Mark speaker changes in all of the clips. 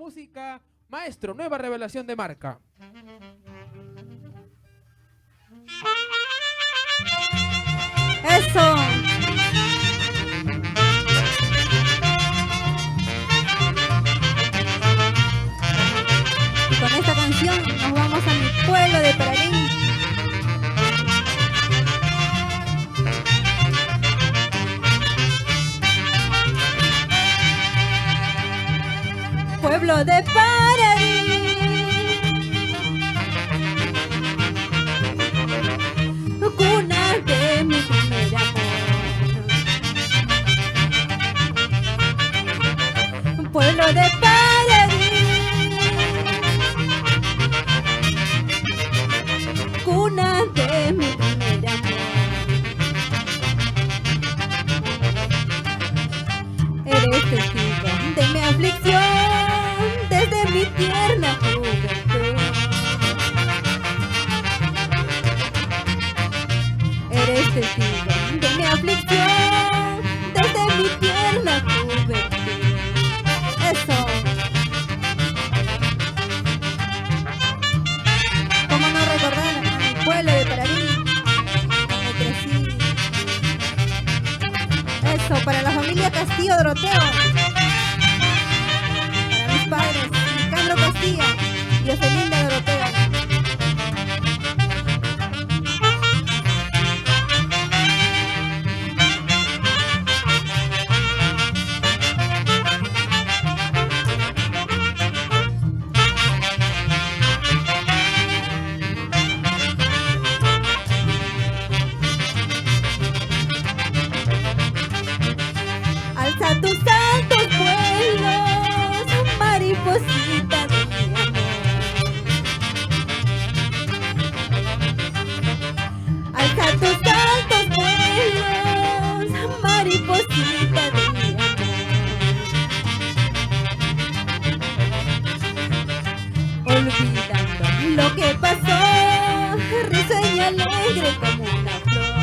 Speaker 1: Música, maestro, nueva revelación de marca.
Speaker 2: Eso. Y con esta canción nos vamos a mi pueblo de Pararín. Pueblo de Pararín, cuna de mi primer amor. Pueblo de Pararín, cuna de mi primer amor. Eres testigo de mi aflicción desde mi tierna juventud. Eres testigo de mi aflicción desde mi tierna juventud. Eso. ¿Cómo no recordar a mi pueblo de Pararín, donde crecí? Eso, para la familia Castillo Doroteo. Para mis padres, Nicandro Castillo y Joselinda Doroteo. Alza tus altos vuelos, mariposita de mi amor. Alza tus altos vuelos, mariposita de mi amor. Olvidando lo que pasó, risueña alegre como una flor.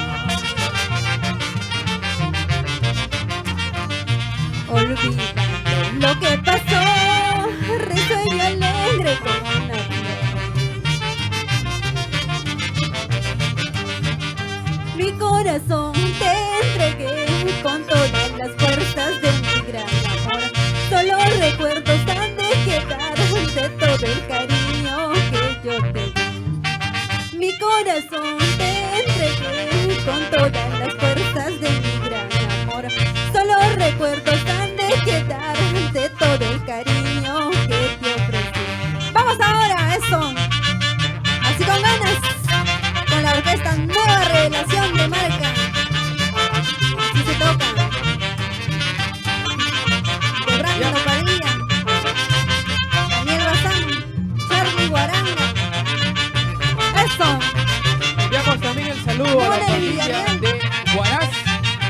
Speaker 2: Olvidando lo que pasó, risueño alegre como una flor. Mi corazón te entregué con todas las fuerzas de mi gran amor. Solo recuerdos han de quedar de todo el cariño que yo te di. Mi corazón te entregué con todas las fuerzas de mi gran amor. Solo recuerdos han de quedar de todo el cariño que te ofrecí. Vamos ahora, eso. Así con ganas, con la orquesta Nueva Revelación de Marca. Así se toca. De Brando Padilla, Daniel Bazán, Charly Guaranga. Eso.
Speaker 1: Enviamos también el saludo a la familia de Huaraz,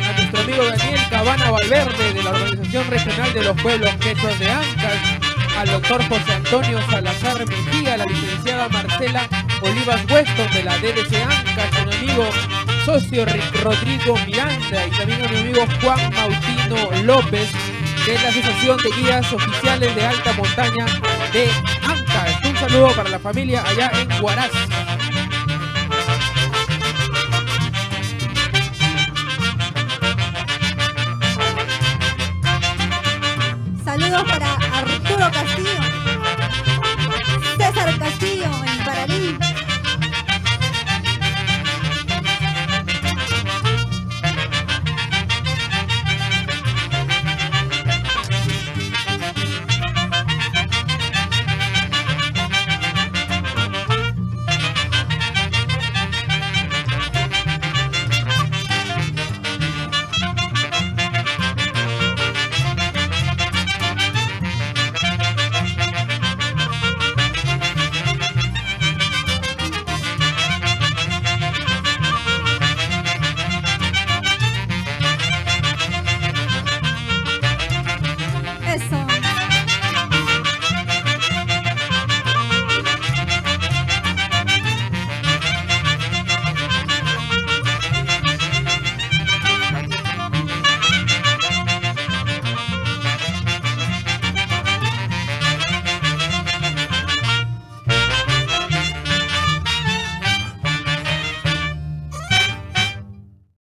Speaker 1: a nuestro amigo Daniel Cabana Valverde de la Organización Regional de los Pueblos Quechuas de Ancash, al doctor José Antonio Salazar Mejía, a la licenciada Marcela Olivas Weston de la DDC Ancash, a mi amigo socio Rodrigo Miranda y también a mi amigo Juan Mautino López de la Asociación de Guías Oficiales de Alta Montaña de Ancash. Un saludo para la familia allá en Huaraz.
Speaker 2: Saludos para